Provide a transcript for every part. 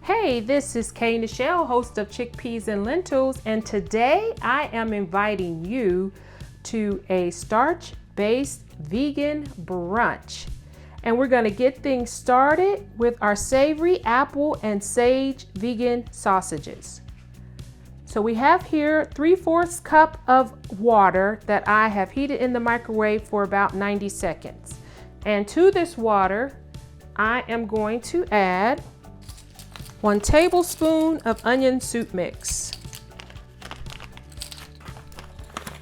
Hey, this is Nichelle, host of Chickpeas and Lentils, and today I am inviting you to a starch-based vegan brunch. And we're going to get things started with our Savory Apple and Sage vegan sausages. So we have here 3/4 cup of water that I have heated in the microwave for about 90 seconds. And to this water, I am going to add 1 tablespoon of onion soup mix.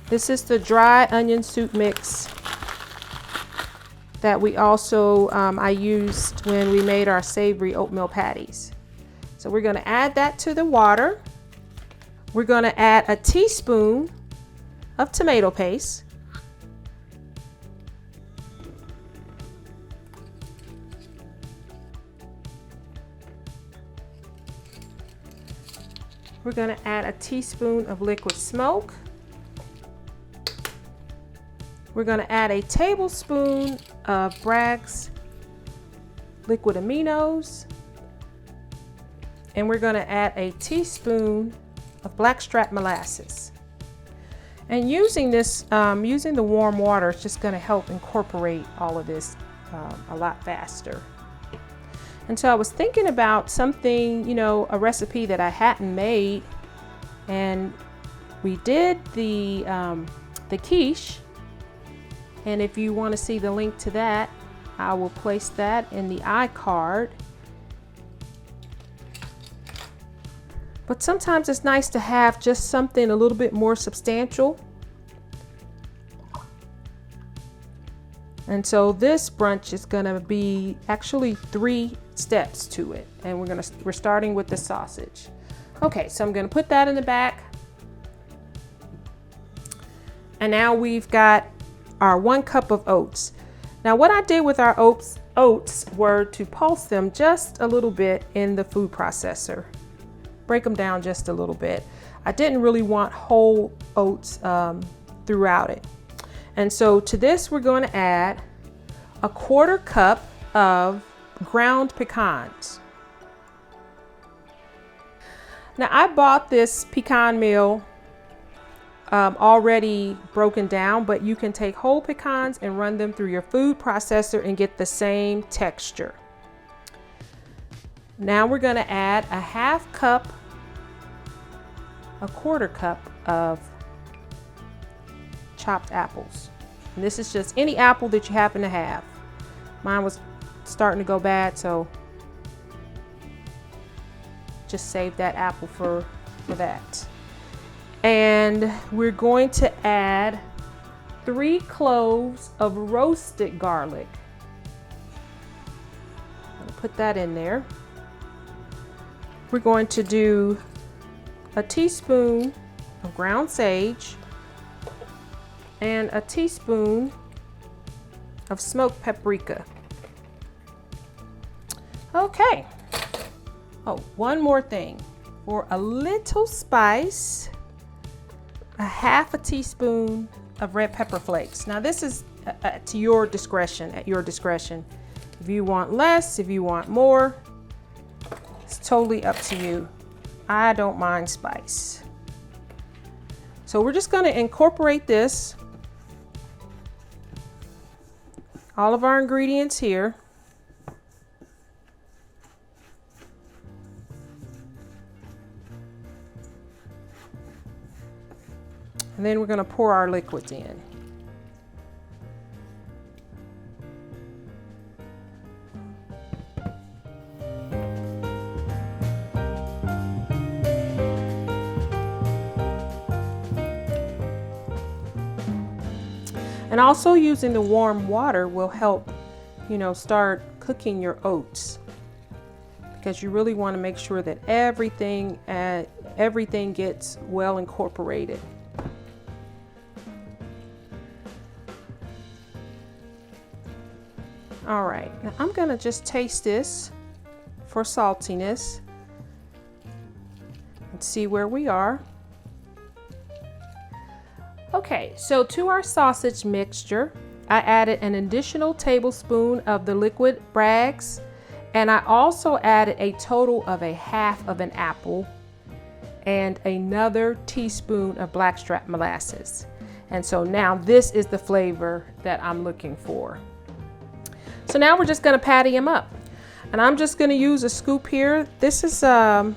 This is the dry onion soup mix that we also, I used when we made our savory oatmeal patties. So we're going to add that to the water. We're going to add a teaspoon of tomato paste. We're going to add a teaspoon of liquid smoke. We're going to add a tablespoon of Bragg's liquid aminos. And we're going to add a teaspoon of blackstrap molasses. And using this, using the warm water is just going to help incorporate all of this a lot faster. And so I was thinking about something, a recipe that I hadn't made, and we did the quiche. And if you want to see the link to that, I will place that in the iCard. But sometimes it's nice to have just something a little bit more substantial. And so this brunch is going to be actually 3 steps to it, and we're starting with the sausage. Okay, so I'm going to put that in the back, and now we've got our 1 cup of oats. Now what I did with our oats were to pulse them just a little bit in the food processor, break them down just a little bit. I didn't really want whole oats throughout it. And so to this we're going to add a 1/4 cup of ground pecans. Now I bought this pecan meal already broken down, but you can take whole pecans and run them through your food processor and get the same texture. Now we're going to add a 1/2 cup, a 1/4 cup of chopped apples. And this is just any apple that you happen to have. Mine was starting to go bad, so just save that apple for that. And we're going to add 3 cloves of roasted garlic. I'm gonna put that in there. We're going to do a teaspoon of ground sage and a teaspoon of smoked paprika. Okay. Oh, one more thing. For a little spice, a 1/2 teaspoon of red pepper flakes. Now this is to your discretion, at your discretion. If you want less, if you want more, it's totally up to you. I don't mind spice. So we're just going to incorporate this, all of our ingredients here. And then we're going to pour our liquids in. And also using the warm water will help, start cooking your oats, because you really want to make sure that everything gets well incorporated. All right, now I'm going to just taste this for saltiness and see where we are. Okay, so to our sausage mixture, I added an additional tablespoon of the liquid Bragg's And I also added a total of a half of an apple and another teaspoon of blackstrap molasses. And so now this is the flavor that I'm looking for. So now we're just gonna patty them up. And I'm just gonna use a scoop here. This is, I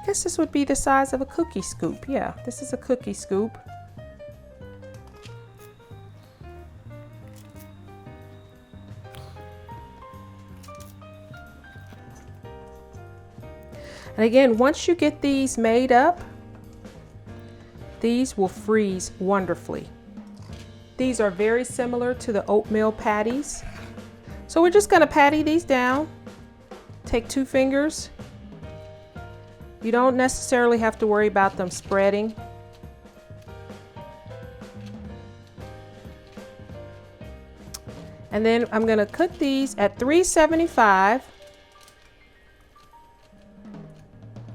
guess this would be the size of a cookie scoop. Yeah, this is a cookie scoop. And again, once you get these made up, these will freeze wonderfully. These are very similar to the oatmeal patties. So we're just gonna patty these down. Take 2 fingers. You don't necessarily have to worry about them spreading. And then I'm gonna cook these at 375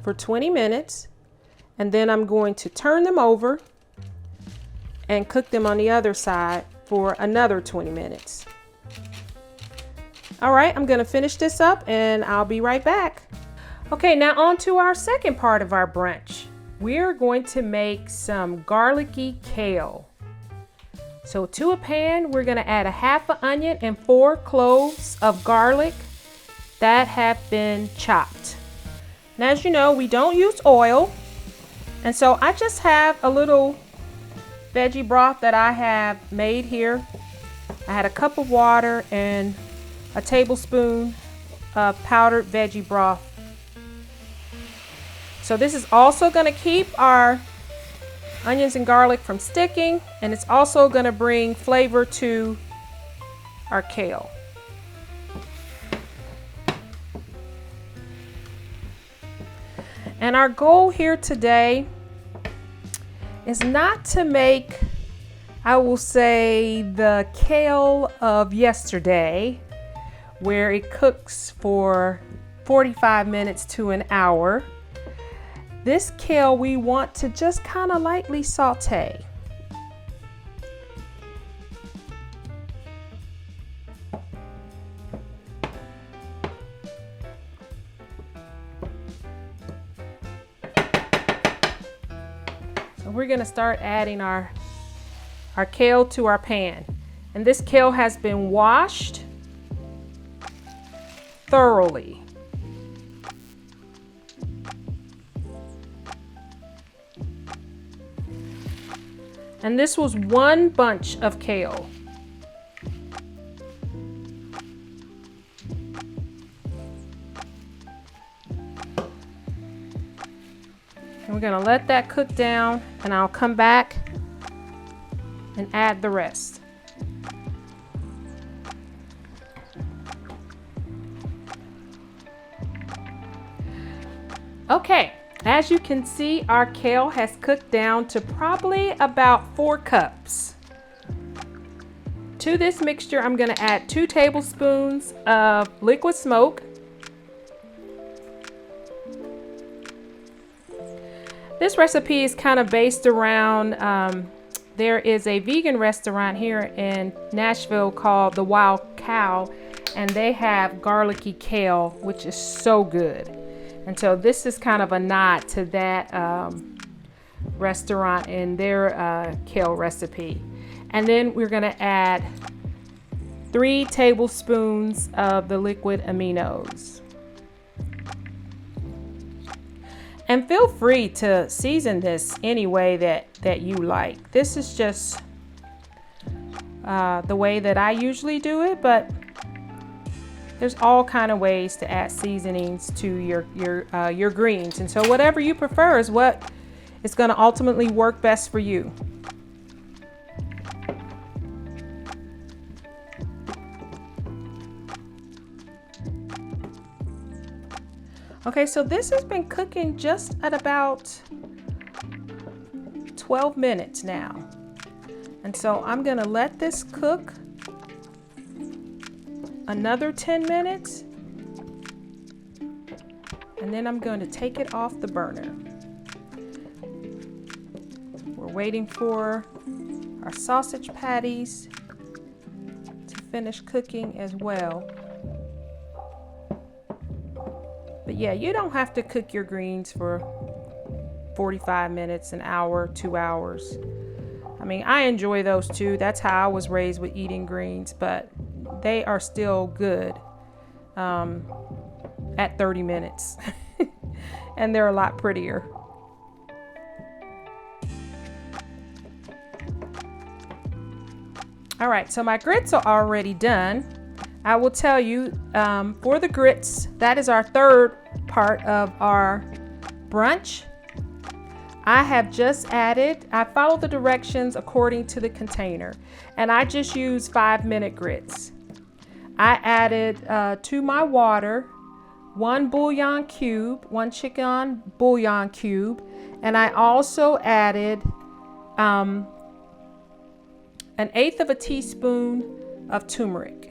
for 20 minutes, and then I'm going to turn them over and cook them on the other side for another 20 minutes. All right, I'm gonna finish this up and I'll be right back. Okay, now on to our second part of our brunch. We're going to make some garlicky kale. So to a pan, we're gonna add a half an onion and 4 cloves of garlic that have been chopped. Now, as you know, we don't use oil. And so I just have a little veggie broth that I have made here. I had a cup of water and a tablespoon of powdered veggie broth. So this is also going to keep our onions and garlic from sticking, and it's also going to bring flavor to our kale. And our goal here today is not to make, I will say, the kale of yesterday, where it cooks for 45 minutes to an hour. This kale we want to just kind of lightly saute. We're going to start adding our kale to our pan. And this kale has been washed thoroughly. And this was 1 bunch of kale. And we're gonna let that cook down, and I'll come back and add the rest. Okay, as you can see, our kale has cooked down to probably about 4 cups. To this mixture, I'm gonna add 2 tablespoons of liquid smoke. This recipe is kind of based around, there is a vegan restaurant here in Nashville called The Wild Cow, and they have garlicky kale, which is so good. And so this is kind of a nod to that restaurant and their kale recipe. And then we're gonna add 3 tablespoons of the liquid aminos. And feel free to season this any way that you like. This is just the way that I usually do it, but there's all kind of ways to add seasonings to your greens. And so whatever you prefer is what is going to ultimately work best for you. Okay, so this has been cooking just at about 12 minutes now. And so I'm gonna let this cook another 10 minutes. And then I'm going to take it off the burner. We're waiting for our sausage patties to finish cooking as well. But yeah, you don't have to cook your greens for 45 minutes, an hour, 2 hours. I mean, I enjoy those too. That's how I was raised with eating greens, but they are still good at 30 minutes. And they're a lot prettier. All right, so my grits are already done. I will tell you, for the grits, that is our third part of our brunch. I have just added, I follow the directions according to the container, and I just use 5-minute grits. I added to my water 1 bouillon cube, 1 chicken bouillon cube, and I also added 1/8 of a teaspoon of turmeric.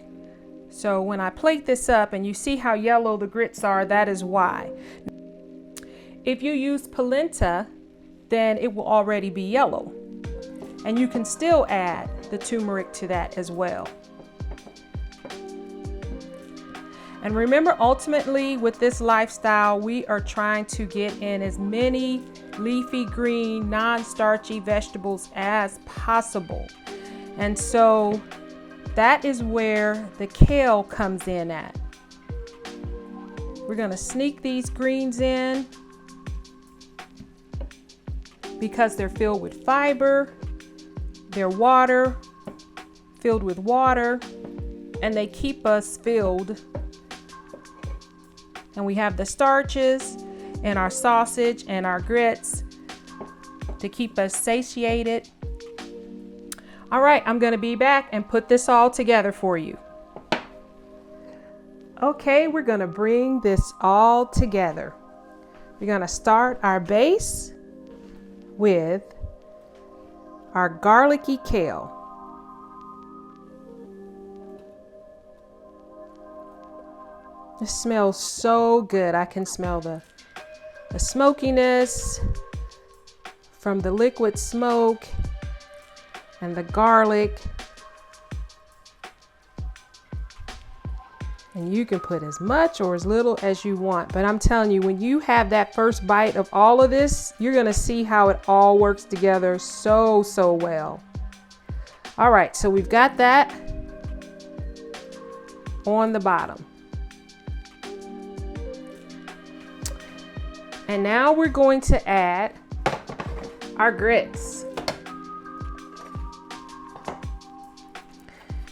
So when I plate this up and you see how yellow the grits are, that is why. If you use polenta, then it will already be yellow. And you can still add the turmeric to that as well. And remember, ultimately with this lifestyle, we are trying to get in as many leafy green, non-starchy vegetables as possible. And so that is where the kale comes in at. We're gonna sneak these greens in because they're filled with fiber, they're filled with water, and they keep us filled. And we have the starches and our sausage and our grits to keep us satiated. All right, I'm gonna be back and put this all together for you. Okay, we're gonna bring this all together. We're gonna start our base with our garlicky kale. It smells so good. I can smell the smokiness from the liquid smoke and the garlic. And you can put as much or as little as you want. But I'm telling you, when you have that first bite of all of this, you're gonna see how it all works together so well. All right, so we've got that on the bottom. And now we're going to add our grits.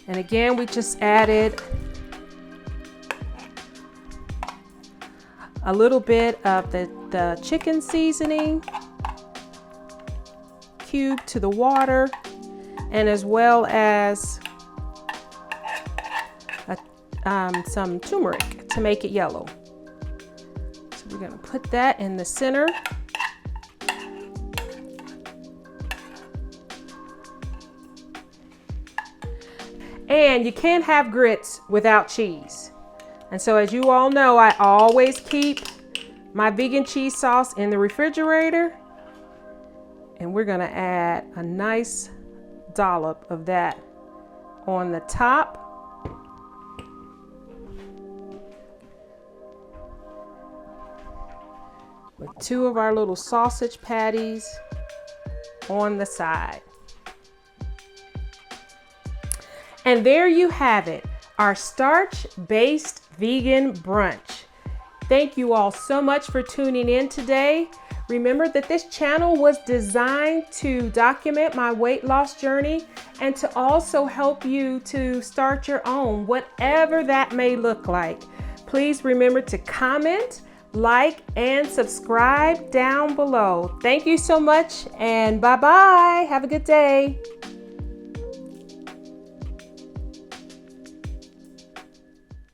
And again, we just added a little bit of the chicken seasoning cube to the water, and as well as some turmeric to make it yellow. So we're gonna put that in the center. And you can't have grits without cheese. And so as you all know, I always keep my vegan cheese sauce in the refrigerator. And we're gonna add a nice dollop of that on the top. With 2 of our little sausage patties on the side. And there you have it, our starch-based vegan brunch. Thank you all so much for tuning in today. Remember that this channel was designed to document my weight loss journey and to also help you to start your own, whatever that may look like. Please remember to comment, like, and subscribe down below. Thank you so much, and bye-bye. Have a good day.